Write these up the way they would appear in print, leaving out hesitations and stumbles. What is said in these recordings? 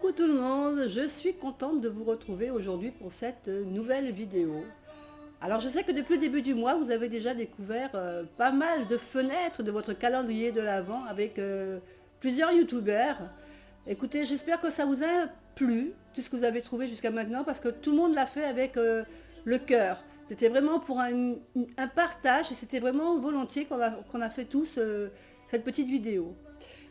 Coucou tout le monde, je suis contente de vous retrouver aujourd'hui pour cette nouvelle vidéo. Alors je sais que depuis le début du mois, vous avez déjà découvert pas mal de fenêtres de votre calendrier de l'Avent avec plusieurs youtubeurs. Écoutez, j'espère que ça vous a plu, tout ce que vous avez trouvé jusqu'à maintenant, parce que tout le monde l'a fait avec le cœur. C'était vraiment pour un partage et c'était vraiment volontiers qu'on a fait tous cette petite vidéo.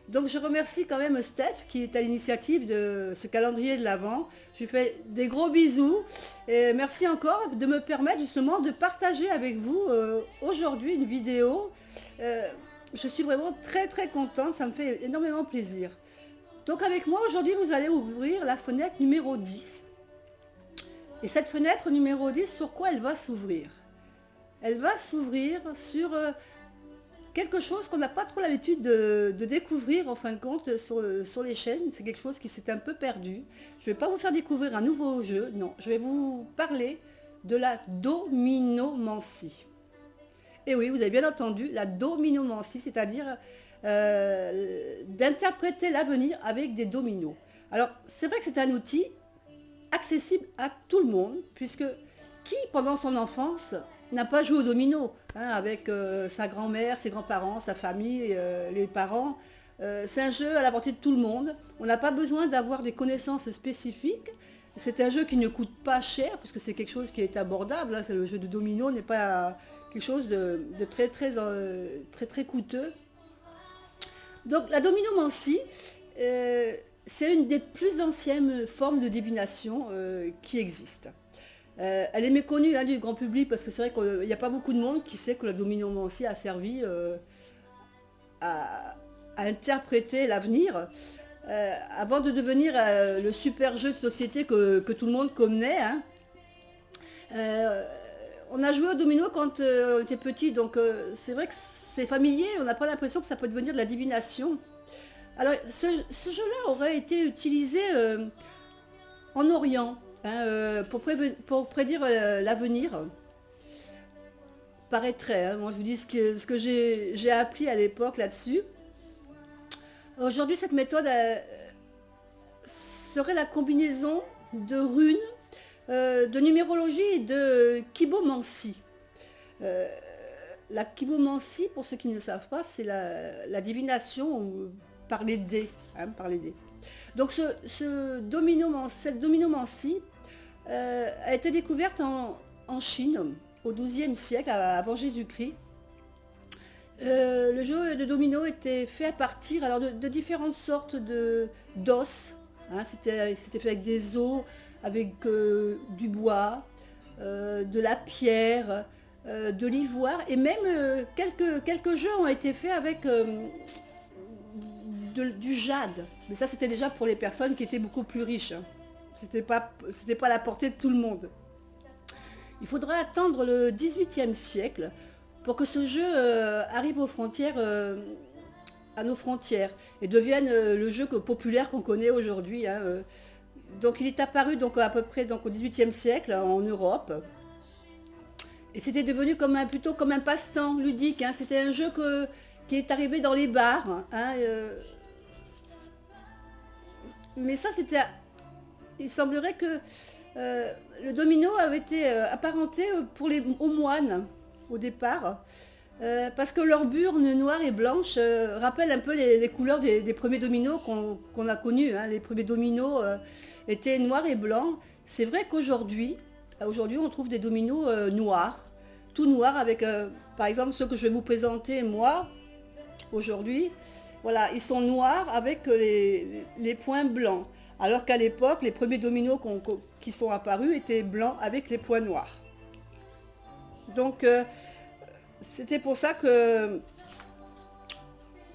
Donc je remercie quand même Steph qui est à l'initiative de ce calendrier de l'Avent. Je lui fais des gros bisous et merci encore de me permettre justement de partager avec vous aujourd'hui une vidéo. Euh, je suis vraiment très contente, ça me fait énormément plaisir. Donc avec moi aujourd'hui vous allez ouvrir la fenêtre numéro 10. Et cette fenêtre numéro 10, sur quoi elle va s'ouvrir? Elle va s'ouvrir sur quelque chose qu'on n'a pas trop l'habitude de découvrir en fin de compte sur les chaînes. C'est quelque chose qui s'est un peu perdu. Je ne vais pas vous faire découvrir un nouveau jeu, non. Je vais vous parler de la dominomancie. Et oui, vous avez bien entendu, la dominomancie, c'est-à-dire d'interpréter l'avenir avec des dominos. Alors, c'est vrai que c'est un outil accessible à tout le monde, puisque qui, pendant son enfance, n'a pas joué au domino avec sa grand-mère, ses grands-parents, sa famille, les parents. C'est un jeu à la portée de tout le monde. On n'a pas besoin d'avoir des connaissances spécifiques. C'est un jeu qui ne coûte pas cher, puisque c'est quelque chose qui est abordable. Hein. Le jeu de domino n'est pas quelque chose de très coûteux. Donc la dominomancie, c'est une des plus anciennes formes de divination qui existent. Elle est méconnue du grand public parce que c'est vrai qu'il n'y a pas beaucoup de monde qui sait que la dominomancie a servi à interpréter l'avenir. Avant de devenir le super jeu de société que tout le monde connaît, hein. On a joué au domino quand on était petit, donc c'est vrai que c'est familier, on n'a pas l'impression que ça peut devenir de la divination. Alors ce jeu-là aurait été utilisé en Orient, hein, pour prédire l'avenir. Paraîtrait, hein. Moi je vous dis ce que j'ai appris à l'époque là-dessus. Aujourd'hui cette méthode serait la combinaison de runes, de numérologie et de kibomancie. La kibomancie, pour ceux qui ne savent pas, c'est la divination par les dés. Hein, par les dés. Donc cette dominomancie a été découverte en Chine au XIIe siècle, avant Jésus-Christ. Le jeu de domino était fait à partir alors, de différentes sortes d'os. Hein, c'était fait avec des os, avec du bois, de la pierre, de l'ivoire, et même quelques jeux ont été faits avec du jade. Mais ça c'était déjà pour les personnes qui étaient beaucoup plus riches. Hein. C'était pas à la portée de tout le monde. Il faudra attendre le XVIIIe siècle pour que ce jeu arrive aux frontières, à nos frontières, et devienne le jeu populaire qu'on connaît aujourd'hui. Hein. Donc il est apparu donc, à peu près donc, au XVIIIe siècle en Europe. Et c'était devenu plutôt comme un passe-temps ludique. Hein. C'était un jeu qui est arrivé dans les bars. Hein, mais ça, c'était... Il semblerait que le domino avait été apparenté aux moines au départ, parce que leurs burnes noires et blanches rappellent un peu les couleurs des premiers dominos qu'on a connus. Hein. Les premiers dominos étaient noirs et blancs. C'est vrai qu'aujourd'hui, on trouve des dominos noirs, tout noirs, avec par exemple ceux que je vais vous présenter moi aujourd'hui. Voilà, ils sont noirs avec les points blancs. Alors qu'à l'époque, les premiers dominos qui sont apparus étaient blancs avec les points noirs. Donc, c'était pour ça que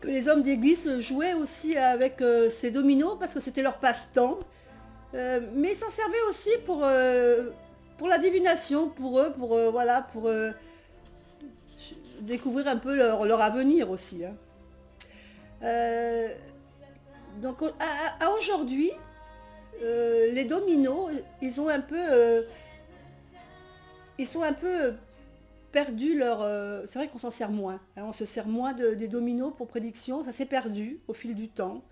les hommes d'église jouaient aussi avec ces dominos, parce que c'était leur passe-temps. Mais ils s'en servaient aussi pour la divination, pour eux, pour découvrir un peu leur avenir aussi. Hein. Donc, à aujourd'hui, les dominos, ils sont un peu perdu leur... c'est vrai qu'on s'en sert moins. Hein, on se sert moins des dominos pour prédiction. Ça s'est perdu au fil du temps.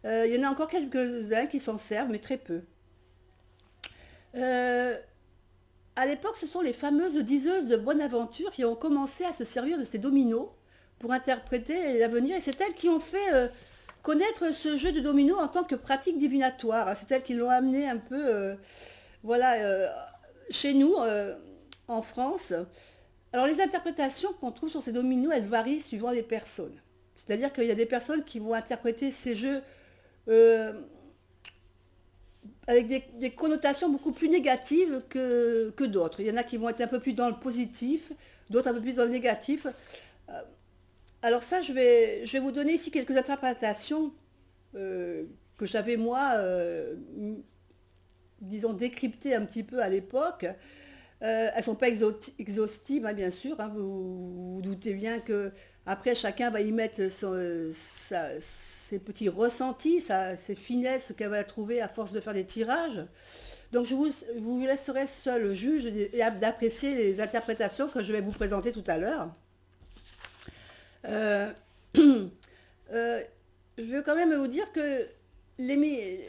Il y en a encore quelques-uns qui s'en servent, mais très peu. Euh, à l'époque, ce sont les fameuses diseuses de Bonaventure qui ont commencé à se servir de ces dominos pour interpréter l'avenir. Et c'est elles qui ont fait connaître ce jeu de dominos en tant que pratique divinatoire. C'est elles qui l'ont amené un peu voilà, chez nous, en France. Alors les interprétations qu'on trouve sur ces dominos, elles varient suivant les personnes. C'est-à-dire qu'il y a des personnes qui vont interpréter ces jeux euh, avec des connotations beaucoup plus négatives que d'autres. Il y en a qui vont être un peu plus dans le positif, d'autres un peu plus dans le négatif. Euh, Alors ça, je vais vous donner ici quelques interprétations que j'avais moi, disons, décryptées un petit peu à l'époque. Elles ne sont pas exhaustives, hein, bien sûr. Hein, vous doutez bien que après chacun va y mettre ses petits ressentis, ses finesses qu'elle va trouver à force de faire des tirages. Donc vous laisserez seul juge et d'apprécier les interprétations que je vais vous présenter tout à l'heure. Euh, euh, je veux quand même vous dire que les,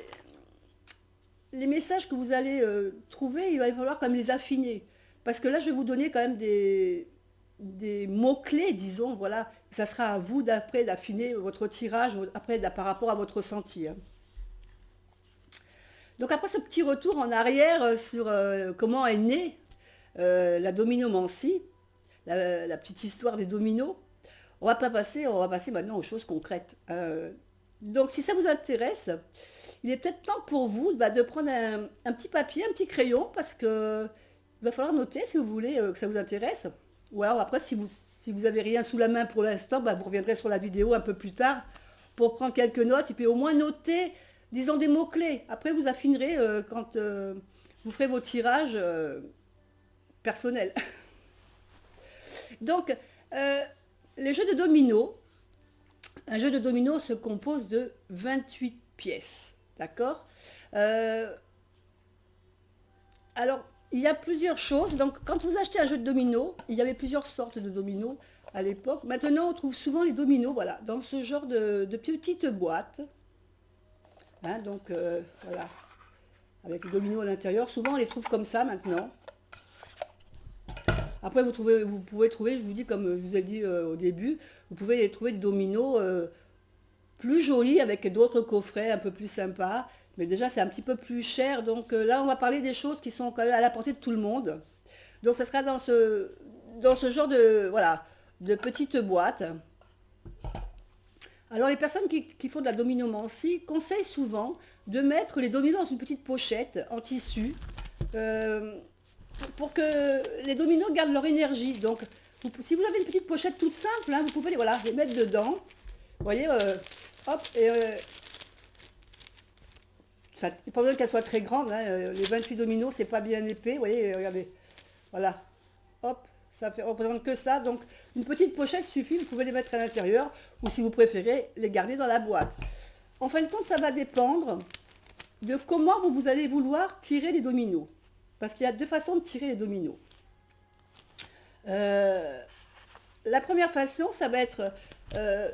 les messages que vous allez trouver, il va falloir quand même les affiner. Parce que là, je vais vous donner quand même des mots-clés, disons, voilà. Ça sera à vous d'après d'affiner votre tirage, après par rapport à votre ressenti. Hein. Donc après ce petit retour en arrière sur comment est née la dominomancie, la petite histoire des dominos, on va passer maintenant aux choses concrètes. Donc si ça vous intéresse, il est peut-être temps pour vous de prendre un petit papier, un petit crayon, parce que il va falloir noter si vous voulez que ça vous intéresse. Ou alors après, si vous avez rien sous la main pour l'instant, vous reviendrez sur la vidéo un peu plus tard pour prendre quelques notes et puis au moins noter, disons, des mots-clés. Après, vous affinerez quand vous ferez vos tirages personnels. Donc, les jeux de dominos, un jeu de dominos se compose de 28 pièces. D'accord. Alors, il y a plusieurs choses. Donc, quand vous achetez un jeu de dominos, il y avait plusieurs sortes de dominos à l'époque. Maintenant, on trouve souvent les dominos, voilà, dans ce genre de petites boîtes. Hein, donc, voilà, avec les dominos à l'intérieur. Souvent, on les trouve comme ça maintenant. Après, vous pouvez trouver, je vous dis, comme je vous ai dit au début, vous pouvez trouver des dominos plus jolis avec d'autres coffrets un peu plus sympas. Mais déjà, c'est un petit peu plus cher. Donc là, on va parler des choses qui sont quand même à la portée de tout le monde. Donc, ça sera dans ce genre de, voilà, de petites boîtes. Alors, les personnes qui font de la dominomancie conseillent souvent de mettre les dominos dans une petite pochette en tissu. Pour que les dominos gardent leur énergie. Donc, si vous avez une petite pochette toute simple, hein, vous pouvez voilà, les mettre dedans. Vous voyez, hop, et ça n'a pas besoin qu'elle soit très grande. Hein, les 28 dominos, c'est pas bien épais. Vous voyez, regardez. Voilà. Hop, ça représente que ça. Donc, une petite pochette suffit. Vous pouvez les mettre à l'intérieur. Ou si vous préférez, les garder dans la boîte. En fin de compte, ça va dépendre de comment vous allez vouloir tirer les dominos. Parce qu'il y a deux façons de tirer les dominos. La première façon, ça va être,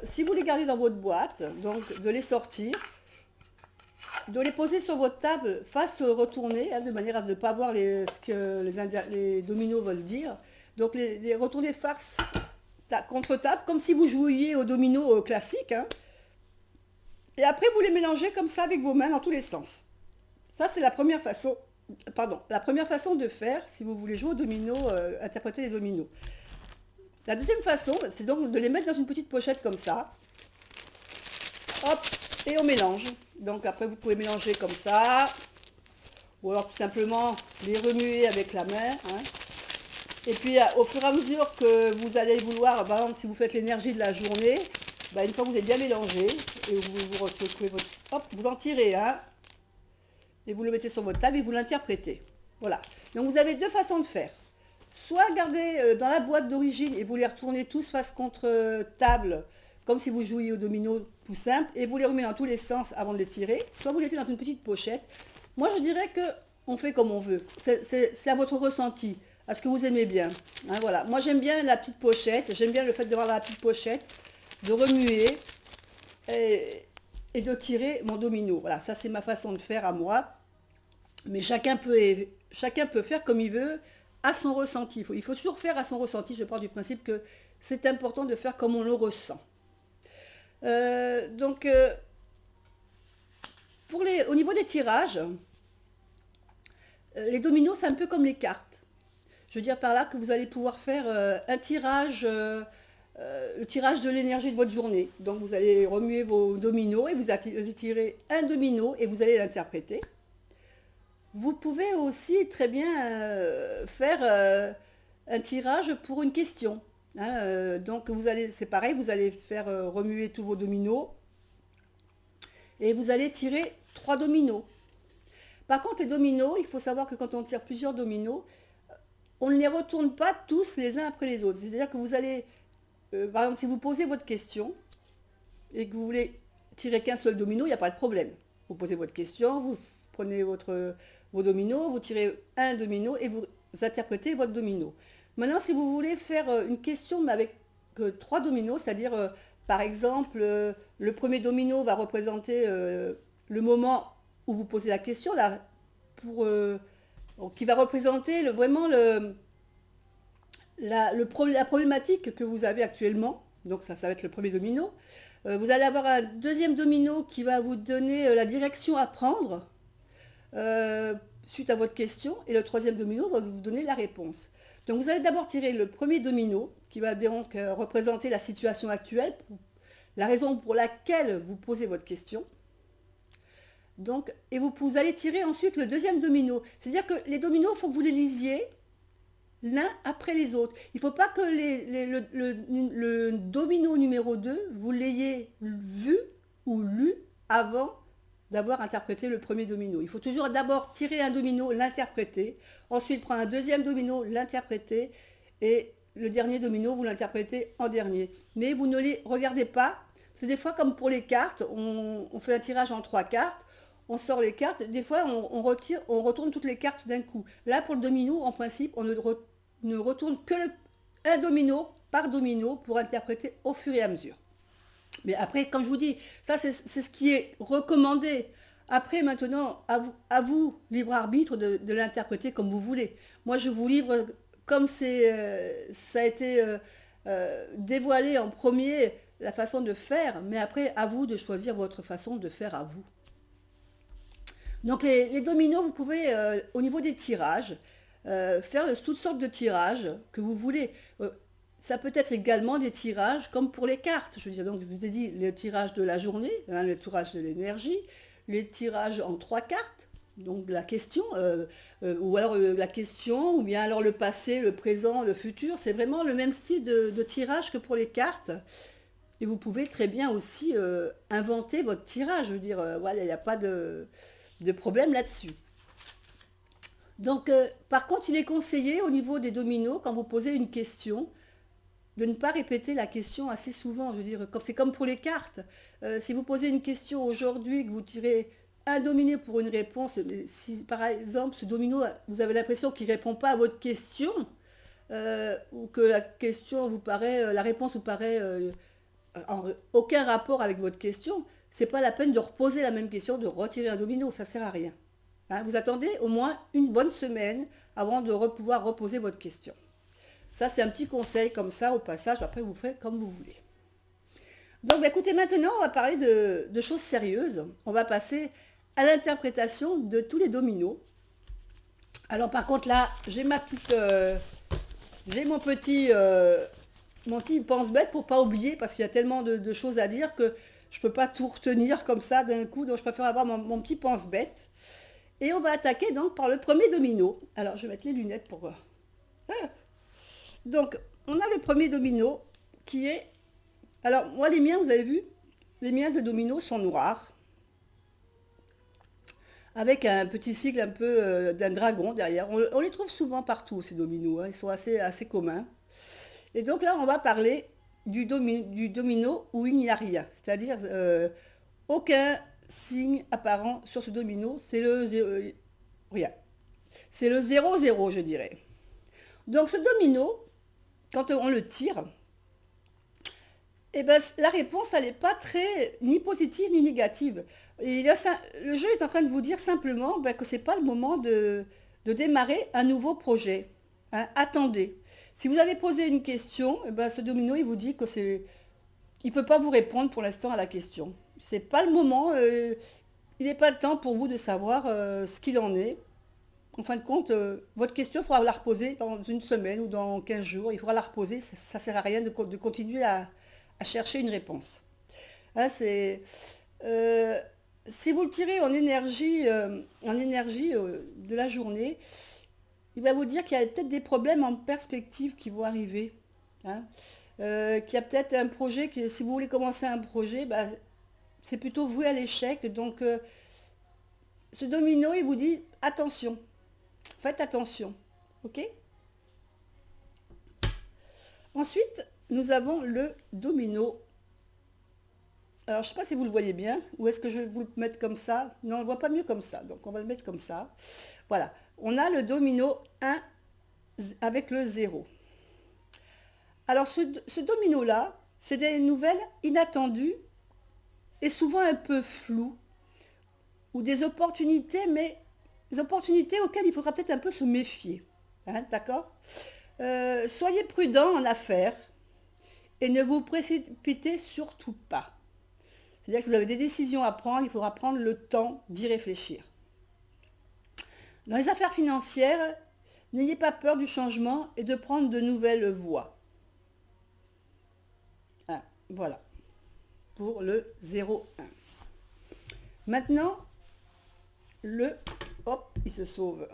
si vous les gardez dans votre boîte, donc de les sortir, de les poser sur votre table face retournée, hein, de manière à ne pas voir ce que les dominos veulent dire. Donc les retourner face contre table, comme si vous jouiez aux dominos classiques. Hein. Et après, vous les mélangez comme ça avec vos mains dans tous les sens. Ça, c'est la première façon. Pardon, la première façon de faire, si vous voulez jouer aux dominos, interpréter les dominos. La deuxième façon, c'est donc de les mettre dans une petite pochette comme ça. Hop, et on mélange. Donc après, vous pouvez mélanger comme ça. Ou alors tout simplement les remuer avec la main. Hein. Et puis, au fur et à mesure que vous allez vouloir, par exemple, si vous faites l'énergie de la journée, une fois que vous avez bien mélangé, et vous retrouvez votre... Hop, vous en tirez un. Et vous le mettez sur votre table et vous l'interprétez. Voilà. Donc vous avez deux façons de faire. Soit garder dans la boîte d'origine et vous les retournez tous face contre table, comme si vous jouiez au domino tout simple, et vous les remettez dans tous les sens avant de les tirer. Soit vous les mettez dans une petite pochette. Moi je dirais que on fait comme on veut. C'est à votre ressenti, à ce que vous aimez bien. Hein, voilà. Moi j'aime bien la petite pochette, j'aime bien le fait d'avoir la petite pochette, de remuer. Et et de tirer mon domino. Voilà, ça c'est ma façon de faire à moi. Mais chacun peut faire comme il veut, à son ressenti. Il faut toujours faire à son ressenti. Je pars du principe que c'est important de faire comme on le ressent. Donc, au niveau des tirages, les dominos, c'est un peu comme les cartes. Je veux dire par là que vous allez pouvoir faire un tirage, le tirage de l'énergie de votre journée. Donc, vous allez remuer vos dominos et vous allez tirer un domino et vous allez l'interpréter. Vous pouvez aussi très bien faire un tirage pour une question. Hein, donc c'est pareil, vous allez faire remuer tous vos dominos et vous allez tirer 3 dominos. Par contre, les dominos, il faut savoir que quand on tire plusieurs dominos, on ne les retourne pas tous les uns après les autres. C'est-à-dire que vous allez, par exemple, si vous posez votre question et que vous voulez tirer qu'un seul domino, il n'y a pas de problème. Vous posez votre question, vous prenez vos dominos, vous tirez un domino et vous interprétez votre domino. Maintenant, si vous voulez faire une question mais avec 3 dominos, c'est-à-dire, par exemple, le premier domino va représenter le moment où vous posez la question, là, qui va représenter vraiment la problématique que vous avez actuellement. Donc ça va être le premier domino. Vous allez avoir un deuxième domino qui va vous donner la direction à prendre suite à votre question. Et le troisième domino va vous donner la réponse. Donc vous allez d'abord tirer le premier domino qui va donc représenter la situation actuelle, la raison pour laquelle vous posez votre question. Donc, et vous allez tirer ensuite le deuxième domino. C'est-à-dire que les dominos, il faut que vous les lisiez l'un après les autres. Il ne faut pas que le domino numéro 2, vous l'ayez vu ou lu avant d'avoir interprété le premier domino. Il faut toujours d'abord tirer un domino, l'interpréter, ensuite prendre un deuxième domino, l'interpréter, et le dernier domino, vous l'interprétez en dernier. Mais vous ne les regardez pas, parce que des fois, comme pour les cartes, on fait un tirage en 3 cartes, on sort les cartes, des fois on retourne toutes les cartes d'un coup. Là, pour le domino, en principe, on ne retourne que un domino par domino pour interpréter au fur et à mesure. Mais après, comme je vous dis, ça c'est ce qui est recommandé. Après, maintenant, à vous libre arbitre de l'interpréter comme vous voulez. Moi, je vous livre comme ça a été dévoilé en premier, la façon de faire, mais après, à vous de choisir votre façon de faire à vous. Donc les dominos, vous pouvez, au niveau des tirages, faire toutes sortes de tirages que vous voulez. Ça peut être également des tirages comme pour les cartes. Je veux dire, donc je vous ai dit le tirage de la journée, hein, le tirage de l'énergie, les tirages en 3 cartes, donc la question, ou alors la question, ou bien alors le passé, le présent, le futur. C'est vraiment le même style de tirage que pour les cartes. Et vous pouvez très bien aussi inventer votre tirage. Je veux dire, voilà, il n'y a pas de problème là-dessus. Donc, par contre, il est conseillé au niveau des dominos, quand vous posez une question, de ne pas répéter la question assez souvent. Je veux dire, c'est comme pour les cartes. Si vous posez une question aujourd'hui, que vous tirez un domino pour une réponse, mais si par exemple ce domino, vous avez l'impression qu'il ne répond pas à votre question, ou que la question vous paraît, la réponse vous paraît en aucun rapport avec votre question, c'est pas la peine de reposer la même question, de retirer un domino, ça sert à rien. Hein, vous attendez au moins une bonne semaine avant de pouvoir reposer votre question. Ça, c'est un petit conseil comme ça au passage. Après, vous ferez comme vous voulez. Donc, écoutez, maintenant, on va parler de choses sérieuses. On va passer à l'interprétation de tous les dominos. Alors, par contre, là, j'ai mon petit pense-bête pour pas oublier, parce qu'il y a tellement de choses à dire que je peux pas tout retenir comme ça d'un coup. Donc, je préfère avoir mon petit pense-bête. Et on va attaquer donc par le premier domino. Alors, je vais mettre les lunettes pour... Donc, on a le premier domino qui est... Alors, moi, les miens, vous avez vu, les miens de dominos sont noirs. Avec un petit sigle un peu d'un dragon derrière. On les trouve souvent partout, ces dominos. Hein, ils sont assez communs. Et donc là, on va parler du domino où il n'y a rien. C'est-à-dire aucun signe apparent sur ce domino. C'est le rien. C'est le 0-0, je dirais. Donc ce domino, quand on le tire, Eh ben, la réponse, elle n'est pas très ni positive ni négative. Et le jeu est en train de vous dire simplement ben, que ce n'est pas le moment de démarrer un nouveau projet. Hein. Attendez. Si vous avez posé une question, eh ben, ce domino, il vous dit que c'est, il ne peut pas vous répondre pour l'instant à la question. C'est pas le moment, il n'est pas le temps pour vous de savoir ce qu'il en est. En fin de compte, votre question, il faudra la reposer dans une semaine ou dans 15 jours. Il faudra la reposer. Ça ne sert à rien de continuer à chercher une réponse. Hein, euh, si vous le tirez en énergie de la journée, il va vous dire qu'il y a peut-être des problèmes en perspective qui vont arriver. Hein. Qu'il y a peut-être un projet, si vous voulez commencer un projet, bah, c'est plutôt voué à l'échec. Donc, ce domino, il vous dit attention, faites attention. OK? Ensuite, nous avons le domino. Alors, je ne sais pas si vous le voyez bien, ou est-ce que je vais vous le mettre comme ça? Non, on ne le voit pas mieux comme ça, donc on va le mettre comme ça. Voilà, on a le domino 1 avec le 0. Alors, ce domino-là, c'est des nouvelles inattendues et souvent un peu floues, ou des opportunités, mais des opportunités auxquelles il faudra peut-être un peu se méfier. Hein, d'accord? Soyez prudent en affaires et ne vous précipitez surtout pas. C'est-à-dire que si vous avez des décisions à prendre, il faudra prendre le temps d'y réfléchir. Dans les affaires financières, n'ayez pas peur du changement et de prendre de nouvelles voies. Hein, voilà, pour le 0,1. Maintenant, le... Hop, il se sauve.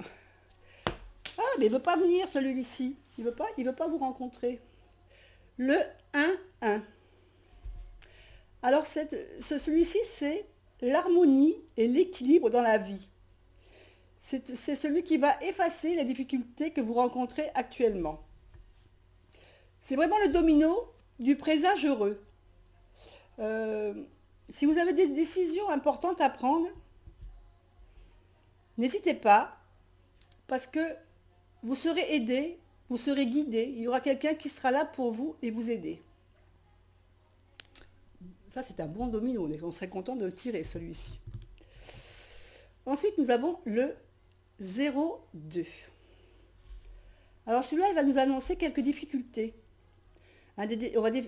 Ah, mais il ne veut pas venir celui-ci. Il veut pas vous rencontrer. Le 1,1. Alors celui-ci, c'est l'harmonie et l'équilibre dans la vie. C'est celui qui va effacer les difficultés que vous rencontrez actuellement. C'est vraiment le domino du présage heureux. Euh, si vous avez des décisions importantes à prendre, n'hésitez pas, parce que vous serez aidé, vous serez guidé. Il y aura quelqu'un qui sera là pour vous et vous aider. Ça, c'est un bon domino. On serait content de le tirer, celui-ci. Ensuite, nous avons le 0,2. Alors celui-là, il va nous annoncer quelques difficultés. Hein,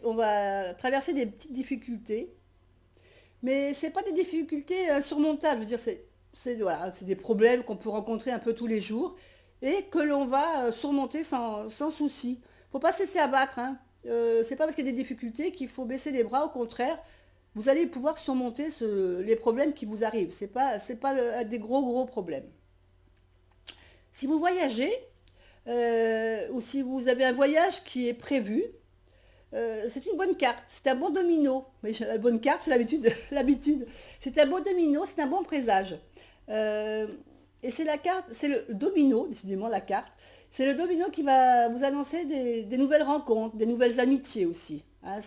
on va traverser des petites difficultés, mais ce n'est pas des difficultés insurmontables. Je veux dire, voilà, c'est des problèmes qu'on peut rencontrer un peu tous les jours et que l'on va surmonter sans souci. Il ne faut pas se laisser abattre. Hein. C'est pas parce qu'il y a des difficultés qu'il faut baisser les bras. Au contraire, vous allez pouvoir surmonter les problèmes qui vous arrivent. C'est pas des gros problèmes. Si vous voyagez, ou si vous avez un voyage qui est prévu, c'est une bonne carte, c'est un bon domino. Mais la bonne carte, c'est l'habitude. C'est un bon domino, c'est un bon présage. Et c'est la carte, c'est le domino, décidément la carte. C'est le domino qui va vous annoncer des nouvelles rencontres, des nouvelles amitiés aussi. Hein,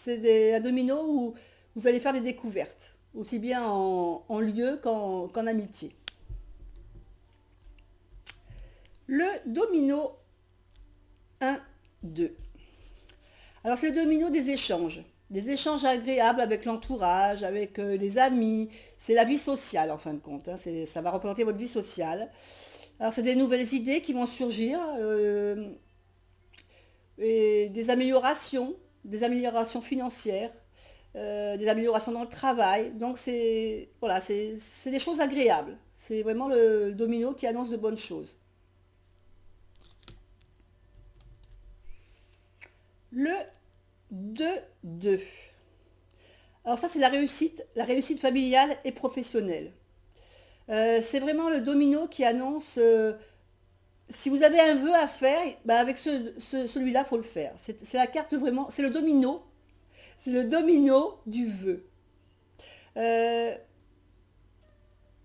un domino où vous allez faire des découvertes, aussi bien en lieu qu'en amitié. Le domino 1, 2. Alors c'est le domino des échanges agréables avec l'entourage, avec les amis. C'est la vie sociale en fin de compte. Hein. Ça va représenter votre vie sociale. Alors c'est des nouvelles idées qui vont surgir, et des améliorations financières, des améliorations dans le travail. Donc voilà, c'est des choses agréables. C'est vraiment le domino qui annonce de bonnes choses. Le 2-2. Alors ça, c'est la réussite familiale et professionnelle. C'est vraiment le domino qui annonce, si vous avez un vœu à faire, bah avec celui-là, il faut le faire. C'est la carte vraiment, c'est le domino du vœu. Euh,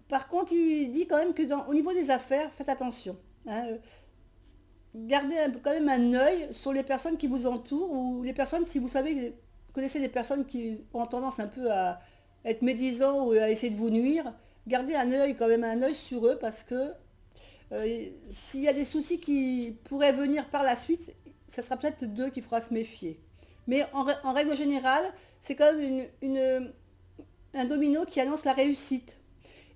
Par contre, il dit quand même que au niveau des affaires, faites attention. Hein. Gardez quand même un œil sur les personnes qui vous entourent ou les personnes, si vous connaissez des personnes qui ont tendance un peu à être médisants ou à essayer de vous nuire, gardez quand même un œil sur eux parce que s'il y a des soucis qui pourraient venir par la suite, ça sera peut-être d'eux qu'il faudra se méfier. Mais en règle générale, c'est quand même un domino qui annonce la réussite.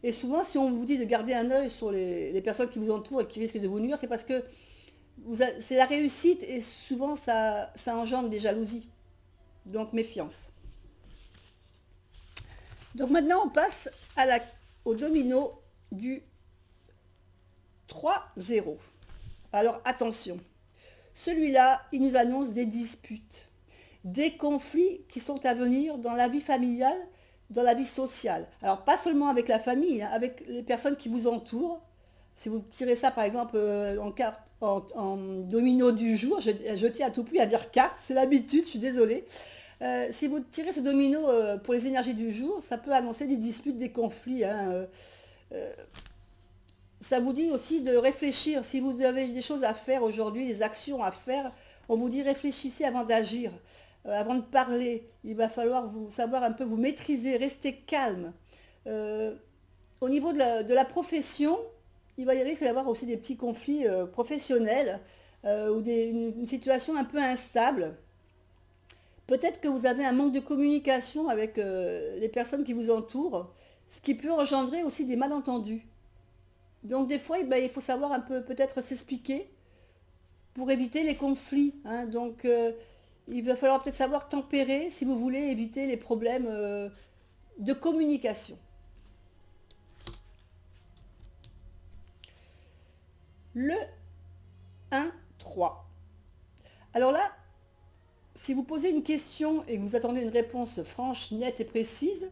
Et souvent, si on vous dit de garder un œil sur les personnes qui vous entourent et qui risquent de vous nuire, c'est parce que c'est la réussite et souvent ça engendre des jalousies. Donc méfiance. Donc maintenant, on passe au domino du 3-0. Alors attention, celui-là, il nous annonce des disputes, des conflits qui sont à venir dans la vie familiale, dans la vie sociale. Alors pas seulement avec la famille, hein, avec les personnes qui vous entourent. Si vous tirez ça par exemple en carte, en domino du jour, je tiens à tout prix à dire carte, c'est l'habitude, je suis désolée. Si vous tirez ce domino pour les énergies du jour, ça peut annoncer des disputes, des conflits, hein, ça vous dit aussi de réfléchir. Si vous avez des choses à faire aujourd'hui, des actions à faire, on vous dit réfléchissez avant d'agir, avant de parler. Il va falloir savoir un peu vous maîtriser, rester calme. Euh, Au niveau de la profession, il risque d'y avoir aussi des petits conflits professionnels ou une situation un peu instable. Peut-être que vous avez un manque de communication avec les personnes qui vous entourent, ce qui peut engendrer aussi des malentendus. Donc des fois, eh ben, il faut savoir un peu peut-être s'expliquer pour éviter les conflits, hein. Donc il va falloir peut-être savoir tempérer si vous voulez éviter les problèmes de communication. Le 1-3. Alors là, si vous posez une question et que vous attendez une réponse franche, nette et précise,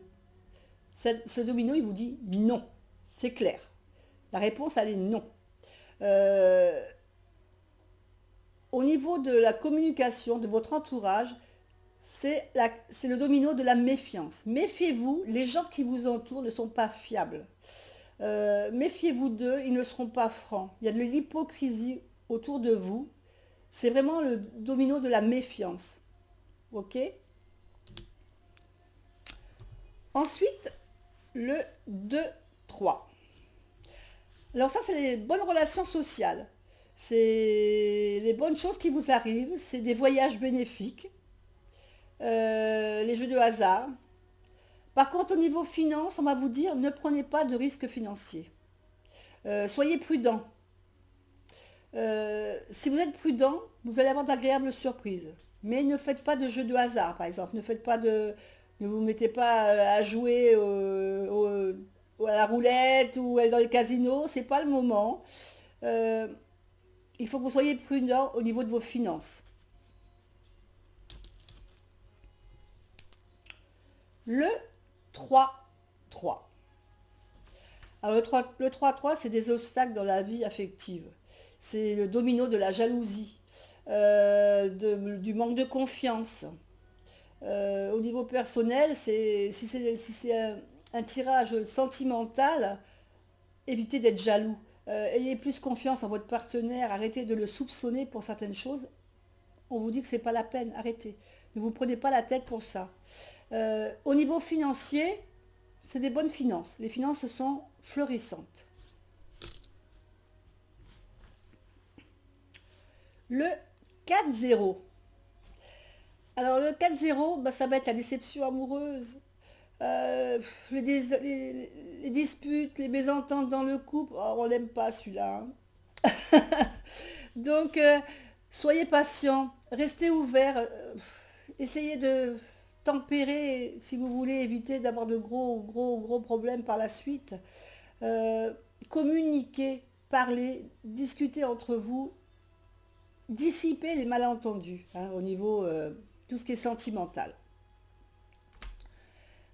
ce domino, il vous dit non. C'est clair. La réponse, elle est non. Euh, Au niveau de la communication, de votre entourage, c'est le domino de la méfiance. Méfiez-vous, les gens qui vous entourent ne sont pas fiables. Méfiez-vous d'eux, ils ne seront pas francs. Il y a de l'hypocrisie autour de vous. C'est vraiment le domino de la méfiance. Ok? Ensuite, le 2-3. Alors ça, c'est les bonnes relations sociales. C'est les bonnes choses qui vous arrivent. C'est des voyages bénéfiques. Les jeux de hasard. Par contre, au niveau finance, on va vous dire ne prenez pas de risques financiers. Soyez prudent. Si vous êtes prudent, vous allez avoir d'agréables surprises. Mais ne faites pas de jeux de hasard, par exemple. Ne vous mettez pas à jouer à la roulette ou aller dans les casinos. C'est pas le moment. Euh, il faut que vous soyez prudent au niveau de vos finances. Le 3-3. Alors le 3-3, c'est des obstacles dans la vie affective. C'est le domino de la jalousie, du manque de confiance. Au niveau personnel, si c'est un tirage sentimental, évitez d'être jaloux. Ayez plus confiance en votre partenaire, arrêtez de le soupçonner pour certaines choses. On vous dit que c'est pas la peine, arrêtez. Ne vous prenez pas la tête pour ça. Au niveau financier, c'est des bonnes finances. Les finances sont florissantes. Le 4-0. Alors le 4-0, bah, ça va être la déception amoureuse, les disputes, les mésententes dans le couple. Oh, on n'aime pas celui-là, hein. Donc soyez patient, restez ouvert, essayez de tempérer si vous voulez éviter d'avoir de gros problèmes par la suite. Euh, Communiquez, parlez, discutez entre vous, dissipez les malentendus, hein, au niveau tout ce qui est sentimental.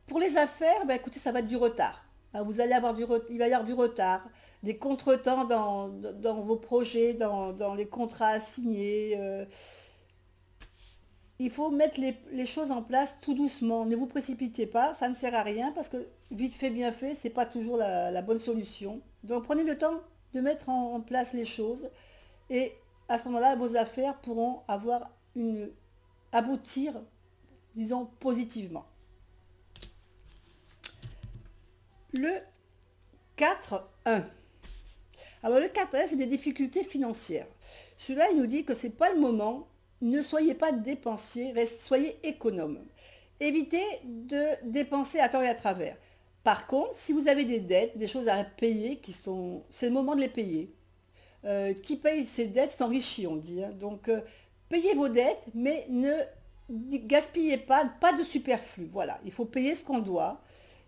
Pour les affaires, bah, écoutez, ça va être du retard, hein. Il va y avoir du retard, des contretemps dans vos projets, dans les contrats à signer. Il faut mettre les choses en place tout doucement. Ne vous précipitez pas, ça ne sert à rien parce que vite fait, bien fait, c'est pas toujours la bonne solution. Donc prenez le temps de mettre en place les choses et à ce moment-là, vos affaires pourront aboutir, disons, positivement. Le 4-1. Alors le 4-1, c'est des difficultés financières. Celui-là, il nous dit que ce n'est pas le moment ne soyez pas dépensier, soyez économe. Évitez de dépenser à tort et à travers. Par contre, si vous avez des dettes, des choses à payer, c'est le moment de les payer. Qui paye ses dettes s'enrichit, on dit, hein. Donc, payez vos dettes, mais ne gaspillez pas, pas de superflu. Voilà, il faut payer ce qu'on doit.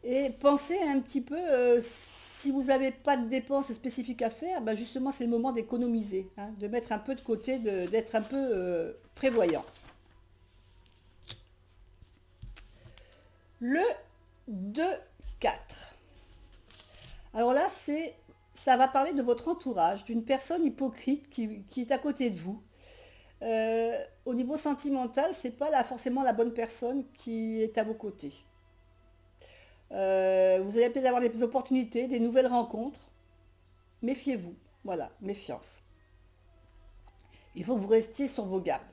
Et pensez un petit peu, si vous n'avez pas de dépenses spécifiques à faire, ben justement, c'est le moment d'économiser, hein, de mettre un peu de côté, d'être un peu prévoyant. Le 2-4. Alors là, ça va parler de votre entourage, d'une personne hypocrite qui est à côté de vous. Au niveau sentimental, c'est pas forcément la bonne personne qui est à vos côtés. Vous allez peut-être avoir des opportunités, des nouvelles rencontres. Méfiez-vous. Voilà, méfiance. Il faut que vous restiez sur vos gardes.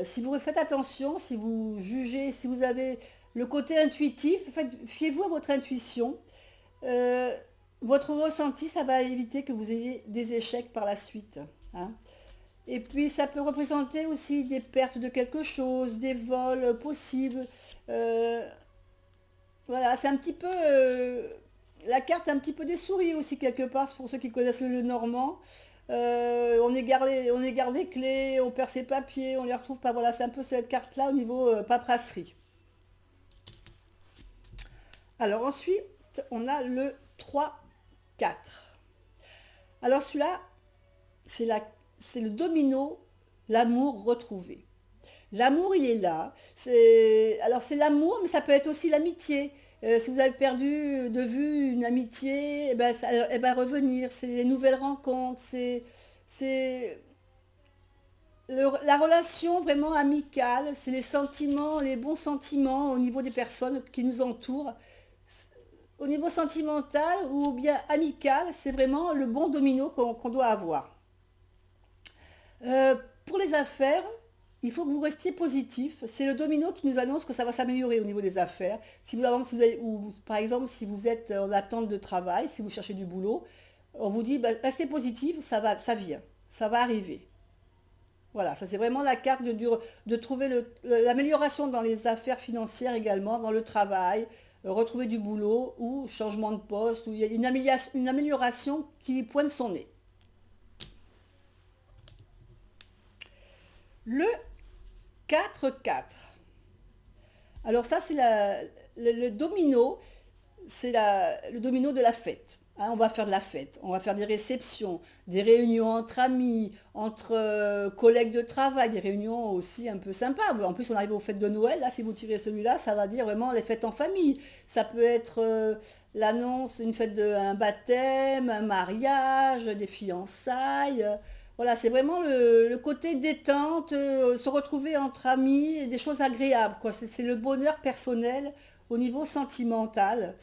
Si vous faites attention, si vous jugez, si vous avez le côté intuitif, fiez-vous à votre intuition. Euh, Votre ressenti, ça va éviter que vous ayez des échecs par la suite, hein. Et puis ça peut représenter aussi des pertes de quelque chose, des vols possibles. Euh, voilà, c'est un petit peu la carte un petit peu des souris aussi quelque part pour ceux qui connaissent le normand. On égare les clés, on perd ses papiers, on les retrouve pas. Voilà, c'est un peu cette carte-là au niveau paperasserie. Alors ensuite, on a le 3-4. Alors celui-là, c'est c'est le domino, l'amour retrouvé. L'amour, il est là. Alors c'est l'amour, mais ça peut être aussi l'amitié. Si vous avez perdu de vue une amitié, eh ben, elle va revenir. C'est des nouvelles rencontres. C'est la relation vraiment amicale. C'est les sentiments, les bons sentiments au niveau des personnes qui nous entourent. Au niveau sentimental ou bien amical, c'est vraiment le bon domino qu'on doit avoir. Euh, pour les affaires, il faut que vous restiez positif. C'est le domino qui nous annonce que ça va s'améliorer au niveau des affaires. Si vous, ou par exemple, si vous êtes en attente de travail, si vous cherchez du boulot, on vous dit bah, restez positif, ça vient, ça va arriver. Voilà, ça c'est vraiment la carte de trouver l'amélioration dans les affaires financières également, dans le travail, retrouver du boulot ou changement de poste, où il y a une amélioration qui pointe son nez. Le 4-4. Alors ça, c'est le domino, c'est le domino de la fête, hein. On va faire de la fête, on va faire des réceptions, des réunions entre amis, entre collègues de travail, des réunions aussi un peu sympas. En plus, on arrive aux fêtes de Noël, là, si vous tirez celui-là, ça va dire vraiment les fêtes en famille. Ça peut être l'annonce, une fête un baptême, un mariage, des fiançailles. Voilà, c'est vraiment le côté détente, se retrouver entre amis, et des choses agréables, quoi. C'est le bonheur personnel au niveau sentimental.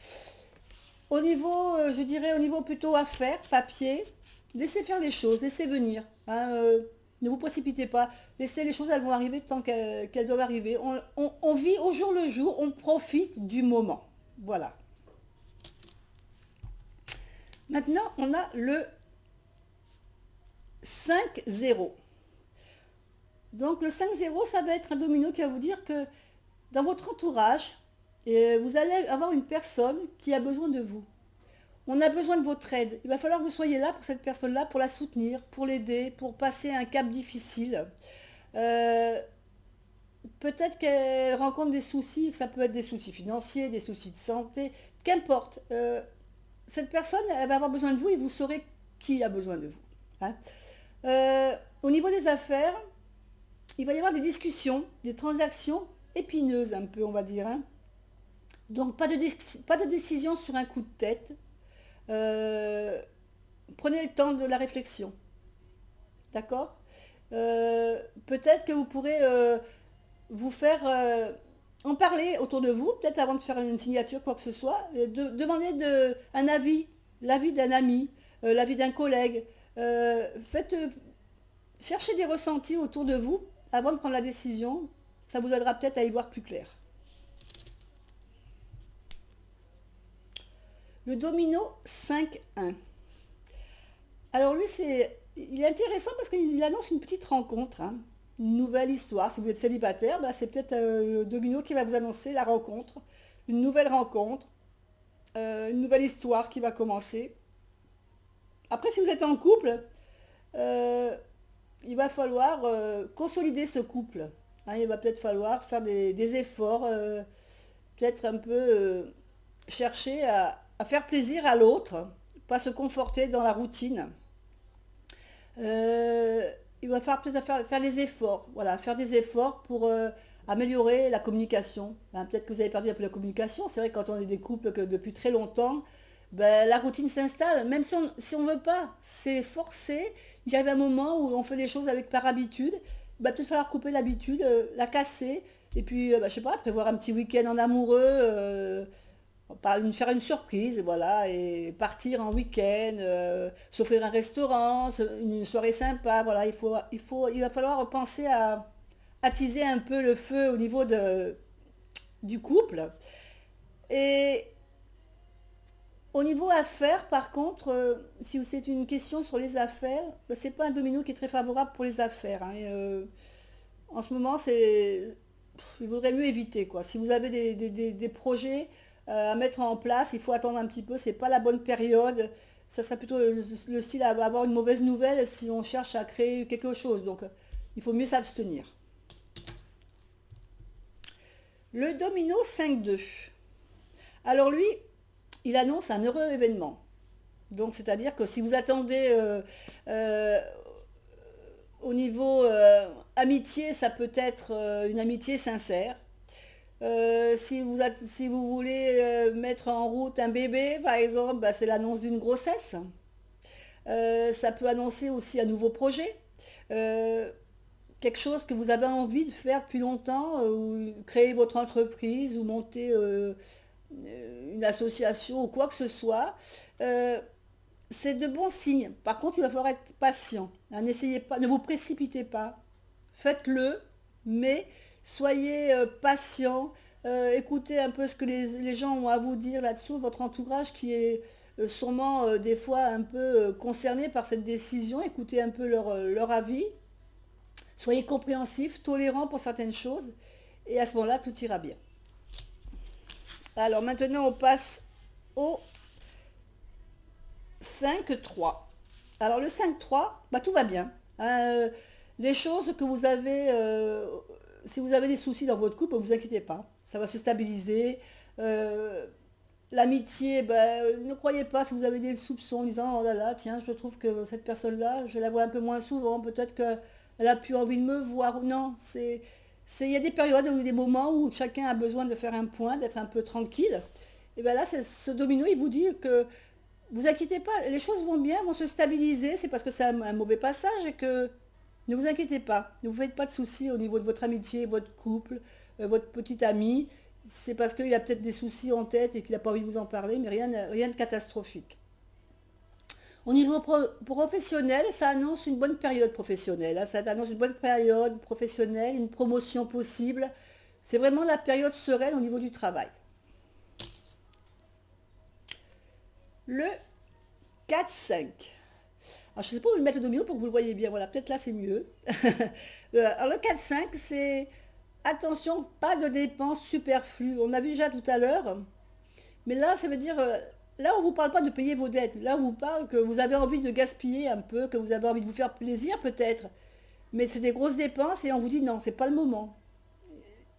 Au niveau, je dirais, au niveau plutôt affaires, papier, laissez faire les choses, laissez venir, hein, ne vous précipitez pas, laissez les choses, elles vont arriver tant qu'elles doivent arriver. On vit au jour le jour, on profite du moment. Voilà. Maintenant, on a le 5-0. Donc le 5-0, ça va être un domino qui va vous dire que dans votre entourage, vous allez avoir une personne qui a besoin de vous. On a besoin de votre aide. Il va falloir que vous soyez là pour cette personne-là, pour la soutenir, pour l'aider, pour passer un cap difficile. Euh, Peut-être qu'elle rencontre des soucis, que ça peut être des soucis financiers, des soucis de santé, qu'importe. Cette personne, elle va avoir besoin de vous et vous saurez qui a besoin de vous, hein. Au niveau des affaires, il va y avoir des discussions, des transactions épineuses un peu, on va dire, hein. Donc pas de décision sur un coup de tête. Euh, Prenez le temps de la réflexion, d'accord. Peut-être que vous pourrez vous faire en parler autour de vous, peut-être avant de faire une signature, quoi que ce soit, demander un avis, l'avis d'un ami, l'avis d'un collègue. Cherchez des ressentis autour de vous avant de prendre la décision. Ça vous aidera peut-être à y voir plus clair. Le domino 5-1. Alors lui, il est intéressant parce qu'il annonce une petite rencontre, hein. une nouvelle histoire. Si vous êtes célibataire, bah, c'est peut-être le domino qui va vous annoncer la rencontre, rencontre, une nouvelle histoire qui va commencer. Après, si vous êtes en couple, euh, il va falloir consolider ce couple. Hein, il va peut-être falloir faire des efforts, peut-être un peu chercher à faire plaisir à l'autre, pas se conforter dans la routine. Euh, il va falloir peut-être faire des efforts, voilà, faire des efforts pour améliorer la communication. Hein, peut-être que vous avez perdu un peu la communication. C'est vrai que quand on est des couples que depuis très longtemps, ben, la routine s'installe, même si on ne veut pas, c'est forcé. Il y arrive un moment où on fait les choses avec par habitude. Il va peut-être falloir couper l'habitude, la casser, et puis, ben, je sais pas, prévoir un petit week-end en amoureux, faire une surprise, voilà, et partir en week-end, s'offrir un restaurant, une soirée sympa, voilà, il va falloir penser à attiser un peu le feu au niveau du couple. Et au niveau affaires, par contre, si c'est une question sur les affaires, ben, c'est pas un domino qui est très favorable pour les affaires. Hein, en ce moment, il vaudrait mieux éviter, quoi. Si vous avez des projets à mettre en place, il faut attendre un petit peu. C'est pas la bonne période. Ça serait plutôt le style à avoir une mauvaise nouvelle si on cherche à créer quelque chose. Donc, il faut mieux s'abstenir. Le domino 5-2. Alors lui, il annonce un heureux événement. Donc, c'est-à-dire que si vous attendez euh, au niveau amitié, ça peut être une amitié sincère. Si vous voulez mettre en route un bébé, par exemple, bah, c'est l'annonce d'une grossesse. Ça peut annoncer aussi un nouveau projet. Euh, Quelque chose que vous avez envie de faire depuis longtemps, ou créer votre entreprise, ou monter une association, ou quoi que ce soit. Euh, c'est de bons signes. Par contre, il va falloir être patient. Hein, n'essayez pas, ne vous précipitez pas. Faites-le, mais soyez patient. Écoutez un peu ce que les gens ont à vous dire là-dessous, votre entourage qui est sûrement des fois un peu concerné par cette décision. Écoutez un peu leur avis. Soyez compréhensif, tolérant pour certaines choses, et à ce moment-là, tout ira bien. Alors maintenant, on passe au 5-3. Alors le 5-3, bah, tout va bien. Hein, les choses que vous avez, si vous avez des soucis dans votre couple, ne vous inquiétez pas, ça va se stabiliser. Euh, L'amitié, ben, ne croyez pas si vous avez des soupçons en disant oh là là, tiens, je trouve que cette personne-là, je la vois un peu moins souvent, peut-être qu'elle a plus envie de me voir. Non, il y a des périodes ou des moments où chacun a besoin de faire un point, d'être un peu tranquille. Et bien là, ce domino, il vous dit que vous inquiétez pas, les choses vont bien, vont se stabiliser, c'est parce que c'est un mauvais passage et que ne vous inquiétez pas, ne vous faites pas de soucis au niveau de votre amitié, votre couple, votre petit ami. C'est parce qu'il a peut-être des soucis en tête et qu'il n'a pas envie de vous en parler, mais rien de catastrophique. Au niveau professionnel, ça annonce une bonne période professionnelle. Hein, ça annonce une bonne période professionnelle, une promotion possible. C'est vraiment la période sereine au niveau du travail. Le 4-5. Alors, je ne sais pas où le mettre le domino pour que vous le voyez bien. Voilà, peut-être là c'est mieux. Alors, le 4-5, c'est attention, pas de dépenses superflues. On a vu déjà tout à l'heure. Mais là, ça veut dire, là, on ne vous parle pas de payer vos dettes. Là, on vous parle que vous avez envie de gaspiller un peu, que vous avez envie de vous faire plaisir peut-être. Mais c'est des grosses dépenses et on vous dit non, c'est pas le moment.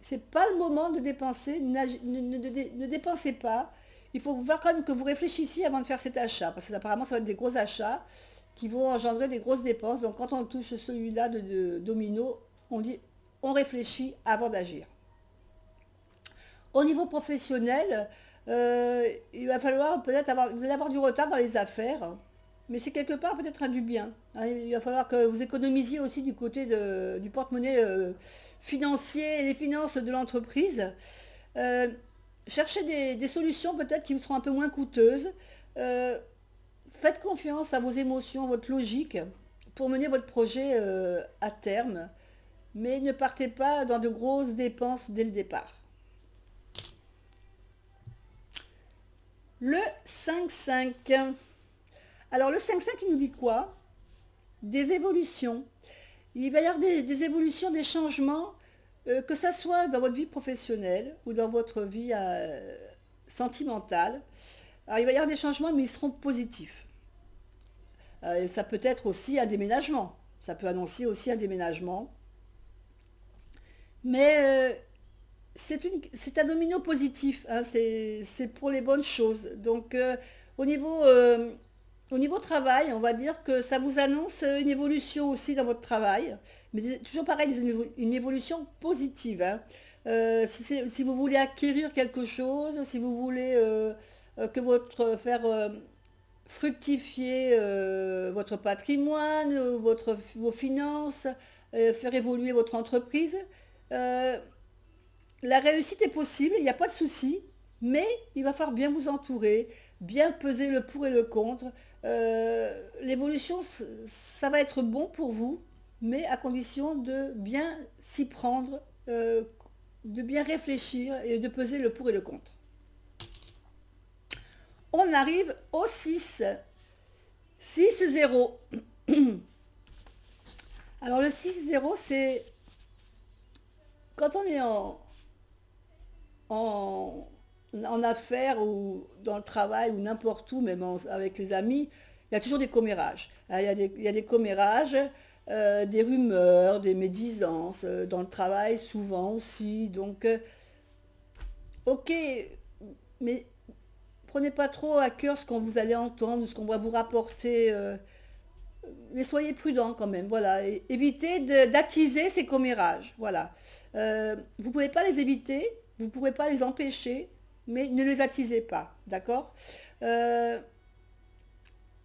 C'est pas le moment de dépenser. Ne dépensez pas. Il faut voir quand même que vous réfléchissiez avant de faire cet achat. Parce que apparemment, ça va être des gros achats qui vont engendrer des grosses dépenses. Donc quand on touche celui-là de domino, on dit on réfléchit avant d'agir. Au niveau professionnel, il va falloir peut-être vous allez avoir du retard dans les affaires, mais c'est quelque part peut-être un du bien. Hein. Il va falloir que vous économisiez aussi du côté du porte-monnaie financier et les finances de l'entreprise. Euh, Cherchez des solutions peut-être qui vous seront un peu moins coûteuses. Euh, Faites confiance à vos émotions, votre logique pour mener votre projet à terme, mais ne partez pas dans de grosses dépenses dès le départ. Le 5-5. Alors le 5-5, il nous dit quoi? Des évolutions. Il va y avoir des évolutions, des changements, que ça soit dans votre vie professionnelle ou dans votre vie sentimentale. Alors, il va y avoir des changements, mais ils seront positifs. Et ça peut être aussi un déménagement. Ça peut annoncer aussi un déménagement. Mais c'est un domino positif, hein, c'est pour les bonnes choses. Donc au niveau, euh, au niveau travail, on va dire que ça vous annonce une évolution aussi dans votre travail, mais toujours pareil, une évolution positive, hein. Si vous voulez acquérir quelque chose, si vous voulez faire fructifier votre patrimoine, vos finances, faire évoluer votre entreprise, euh, la réussite est possible, il n'y a pas de souci, mais il va falloir bien vous entourer, bien peser le pour et le contre. L'évolution, ça va être bon pour vous, mais à condition de bien s'y prendre, de bien réfléchir et de peser le pour et le contre. On arrive au 6. 6-0. Alors le 6-0, c'est quand on est en, en affaires ou dans le travail ou n'importe où, même avec les amis, il y a toujours des commérages. Il y a des commérages, des rumeurs, des médisances, dans le travail souvent aussi. Donc, ok, mais prenez pas trop à cœur ce qu'on vous allez entendre ou ce qu'on va vous rapporter. Mais soyez prudents quand même, voilà. Et évitez d'attiser ces commérages, voilà. Vous ne pouvez pas les éviter, vous ne pouvez pas les empêcher, mais ne les attisez pas, d'accord. Euh,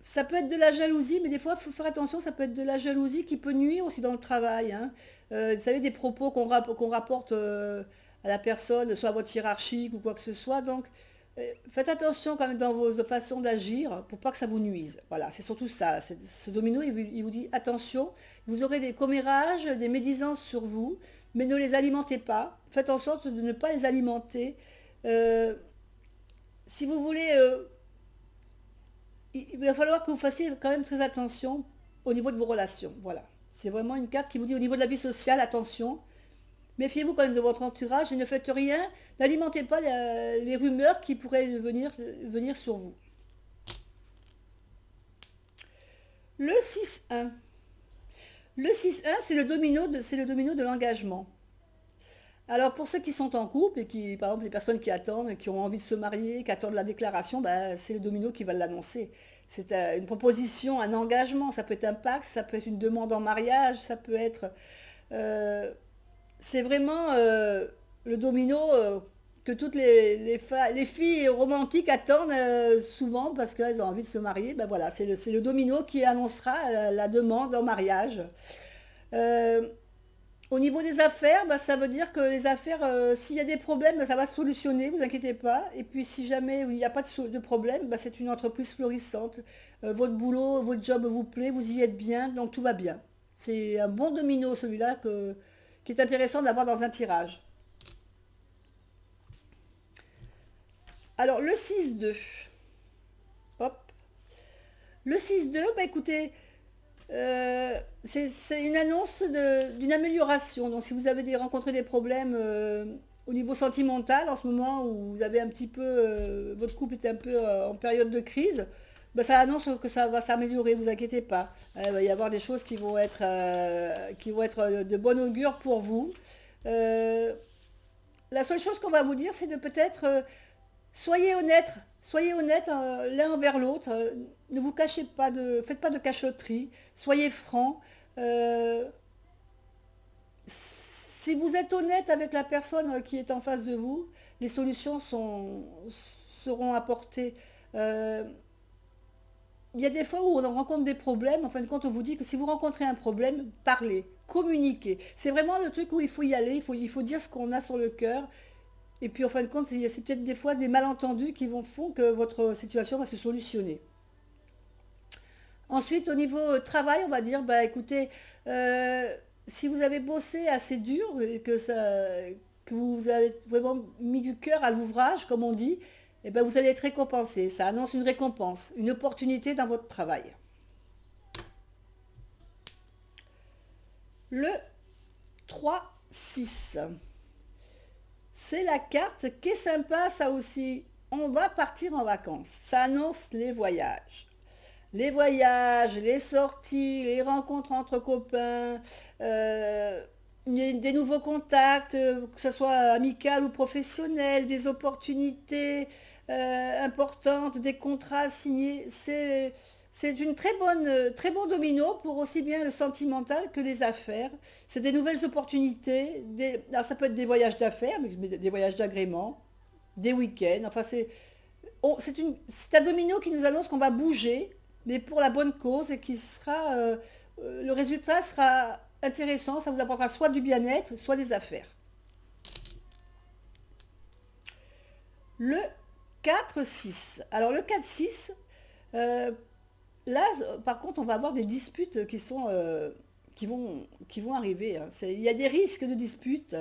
Ça peut être de la jalousie, mais des fois, il faut faire attention, ça peut être de la jalousie qui peut nuire aussi dans le travail, hein. Vous savez, des propos qu'on rapporte à la personne, soit à votre hiérarchique ou quoi que ce soit. Donc, faites attention quand même dans vos façons d'agir pour pas que ça vous nuise. Voilà, c'est surtout ça. Ce domino, il vous dit attention, vous aurez des commérages, des médisances sur vous, mais ne les alimentez pas. Faites en sorte de ne pas les alimenter. Euh, Si vous voulez il va falloir que vous fassiez quand même très attention au niveau de vos relations. Voilà. C'est vraiment une carte qui vous dit au niveau de la vie sociale, attention. Méfiez-vous quand même de votre entourage et ne faites rien. N'alimentez pas les rumeurs qui pourraient venir sur vous. Le 6-1. Le 6-1, c'est le domino de l'engagement. Alors pour ceux qui sont en couple et qui, par exemple, les personnes qui attendent, qui ont envie de se marier, qui attendent la déclaration, bah, c'est le domino qui va l'annoncer. C'est une proposition, un engagement. Ça peut être un pacte, ça peut être une demande en mariage, ça peut être. euh, c'est vraiment le domino que toutes les filles romantiques attendent souvent parce qu'elles ont envie de se marier. Ben voilà, c'est le domino qui annoncera la demande en mariage. Euh, Au niveau des affaires, bah, ça veut dire que les affaires, s'il y a des problèmes, bah, ça va se solutionner, vous inquiétez pas. Et puis si jamais il n'y a pas de problème, bah, c'est une entreprise florissante. Votre boulot, votre job vous plaît, vous y êtes bien, donc tout va bien. C'est un bon domino celui-là qui est intéressant d'avoir dans un tirage. Alors le 6-2. Hop. Le 6-2, bah écoutez, c'est une annonce d'une amélioration. Donc si vous avez rencontré des problèmes au niveau sentimental en ce moment où vous avez un petit peu, votre couple est un peu en période de crise, ben, ça annonce que ça va s'améliorer, vous inquiétez pas. Il va y avoir des choses qui vont être de bon augure pour vous. Euh, la seule chose qu'on va vous dire, c'est de peut-être soyez honnête l'un envers l'autre. Ne vous cachez pas faites pas de cachotterie. Soyez francs. Euh, si vous êtes honnête avec la personne qui est en face de vous, les seront apportées. Euh, il y a des fois où on rencontre des problèmes. En fin de compte, on vous dit que si vous rencontrez un problème, parlez, communiquez. C'est vraiment le truc où il faut y aller. Il faut dire ce qu'on a sur le cœur. Et puis en fin de compte, c'est peut-être des fois des malentendus font que votre situation va se solutionner. Ensuite, au niveau travail, on va dire, bah écoutez, euh, si vous avez bossé assez dur et que vous avez vraiment mis du cœur à l'ouvrage, comme on dit, eh ben vous allez être récompensé. Ça annonce une récompense, une opportunité dans votre travail. Le 3-6. C'est la carte qui est sympa, ça aussi. On va partir en vacances. Ça annonce les voyages. Les voyages, les sorties, les rencontres entre copains, des nouveaux contacts, que ce soit amical ou professionnel, des opportunités importantes, des contrats signés. C'est une très bon domino pour aussi bien le sentimental que les affaires. C'est des nouvelles opportunités. Alors ça peut être des voyages d'affaires, mais des voyages d'agrément, des week-ends. Enfin, c'est un domino qui nous annonce qu'on va bouger, mais pour la bonne cause et le résultat sera intéressant. Ça vous apportera soit du bien-être, soit des affaires. Le 4-6. Alors le 4-6, euh, là, par contre, on va avoir des disputes qui vont arriver, hein. Il y a des risques de disputes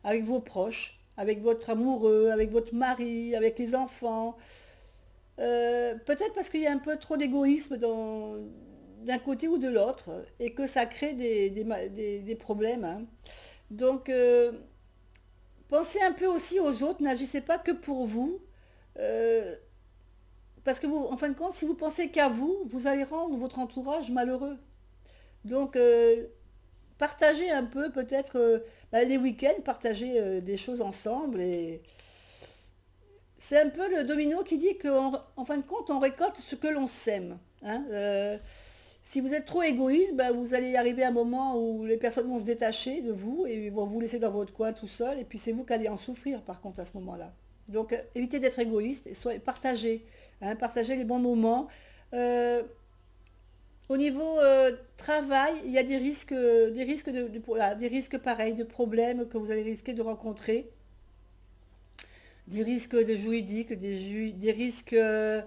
avec vos proches, avec votre amoureux, avec votre mari, avec les enfants. Peut-être parce qu'il y a un peu trop d'égoïsme d'un côté ou de l'autre et que ça crée des problèmes, hein. Donc, pensez un peu aussi aux autres, n'agissez pas que pour vous. euh, Parce que vous, en fin de compte, si vous pensez qu'à vous, vous allez rendre votre entourage malheureux. Donc, partagez un peu, peut-être, les week-ends, partagez des choses ensemble. Et c'est un peu le domino qui dit qu'en fin de compte, on récolte ce que l'on sème, hein. Si vous êtes trop égoïste, vous allez arriver à un moment où les personnes vont se détacher de vous et vont vous laisser dans votre coin tout seul. Et puis c'est vous qui allez en souffrir, par contre, à ce moment-là. Donc, évitez d'être égoïste et partagez, hein, partagez les bons moments. Euh, Au niveau travail, il y a des risques pareils, de problèmes que vous allez risquer de rencontrer, des risques de juridiques, des risques, euh,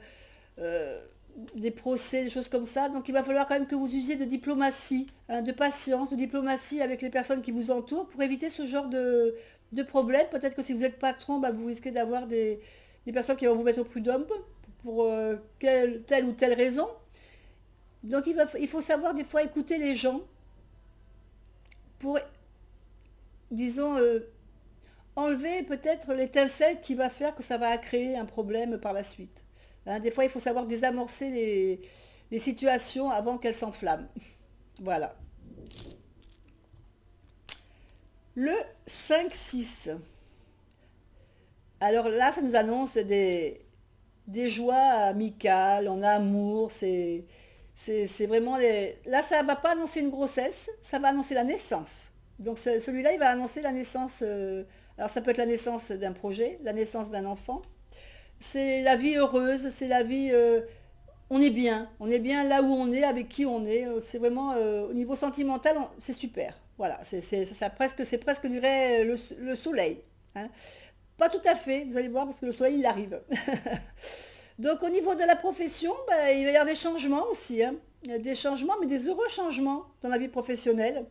des procès, des choses comme ça. Donc il va falloir quand même que vous usiez de diplomatie, hein, de patience, de diplomatie avec les personnes qui vous entourent pour éviter ce genre de problème. Peut-être que si vous êtes patron, vous risquez d'avoir des personnes qui vont vous mettre au prud'homme pour telle ou telle raison. Donc il faut savoir des fois écouter les gens pour, disons, enlever peut-être l'étincelle qui va faire que ça va créer un problème par la suite. Hein, des fois, il faut savoir désamorcer les situations avant qu'elles s'enflamment. Voilà. Le 5-6. Alors là, ça nous annonce des joies amicales, en amour. C'est vraiment Là, ça ne va pas annoncer une grossesse, ça va annoncer la naissance. Donc celui-là, il va annoncer la naissance. Alors ça peut être la naissance d'un projet, la naissance d'un enfant. C'est la vie heureuse, c'est la vie. On est bien là où on est, avec qui on est. C'est vraiment au niveau sentimental, c'est super. Voilà, c'est presque, je dirais, le soleil, hein. Pas tout à fait, vous allez voir, parce que le soleil, il arrive. Donc au niveau de la profession, il va y avoir des changements aussi, hein. Des changements, mais des heureux changements dans la vie professionnelle.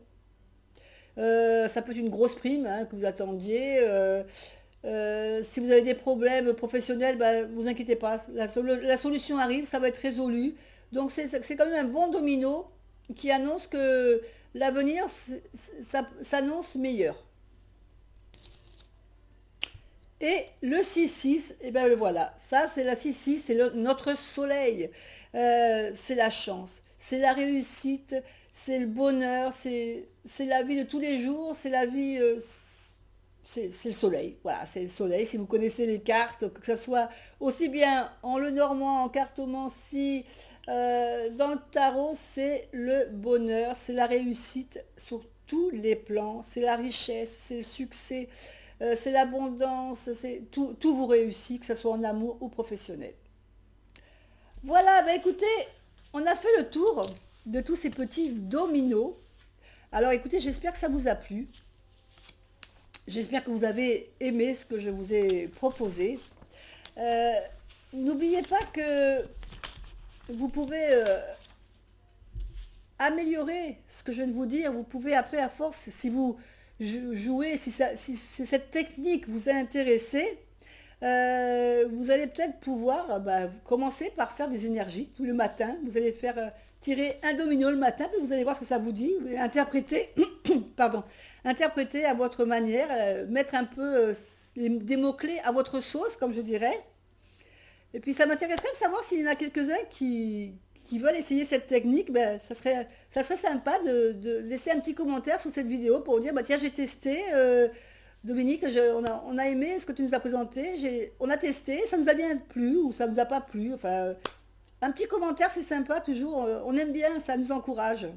Ça peut être une grosse prime, hein, que vous attendiez. Si vous avez des problèmes professionnels, vous inquiétez pas, la solution arrive, ça va être résolu. Donc c'est quand même un bon domino qui annonce que l'avenir ça s'annonce meilleur. Et le 6-6, et bien le voilà, ça c'est la 6-6, c'est notre soleil. C'est la chance, c'est la réussite, c'est le bonheur, c'est la vie de tous les jours, c'est la vie, c'est le soleil. Voilà, c'est le soleil. Si vous connaissez les cartes, que ce soit aussi bien en Lenormand, en cartomancie, dans le tarot, c'est le bonheur, c'est la réussite sur tous les plans, c'est la richesse, c'est le succès, c'est l'abondance, c'est tout vous réussit, que ce soit en amour ou professionnel. Voilà, écoutez, on a fait le tour de tous ces petits dominos. Alors écoutez, j'espère que ça vous a plu. J'espère que vous avez aimé ce que je vous ai proposé. Euh, N'oubliez pas que vous pouvez améliorer ce que je viens de vous dire. Vous pouvez après, à force, si vous jouez, si cette technique vous a intéressé, vous allez peut-être pouvoir commencer par faire des énergies tout le matin. Vous allez faire tirer un domino le matin, puis vous allez voir ce que ça vous dit. Vous allez interpréter pardon, interpréter à votre manière, mettre un peu des mots-clés à votre sauce, comme je dirais. Et puis ça m'intéresserait de savoir s'il y en a quelques-uns qui veulent essayer cette technique. Ben, ça serait sympa de laisser un petit commentaire sous cette vidéo pour dire, bah, tiens, j'ai testé, Dominique, on a aimé ce que tu nous as présenté, on a testé, ça nous a bien plu ou ça nous a pas plu. Enfin, un petit commentaire, c'est sympa toujours, on aime bien, ça nous encourage.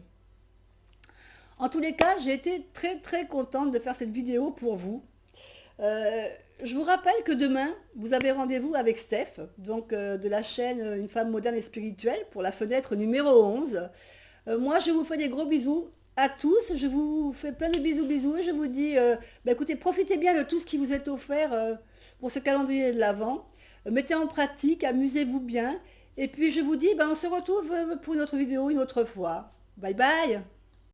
En tous les cas, j'ai été très très contente de faire cette vidéo pour vous. Euh, je vous rappelle que demain, vous avez rendez-vous avec Steph, donc de la chaîne Une femme moderne et spirituelle, pour la fenêtre numéro 11. Moi, je vous fais des gros bisous à tous. Je vous fais plein de bisous bisous et je vous dis, bah, écoutez, profitez bien de tout ce qui vous est offert pour ce calendrier de l'Avent. Mettez en pratique, amusez-vous bien. Et puis je vous dis, bah, on se retrouve pour une autre vidéo une autre fois. Bye bye!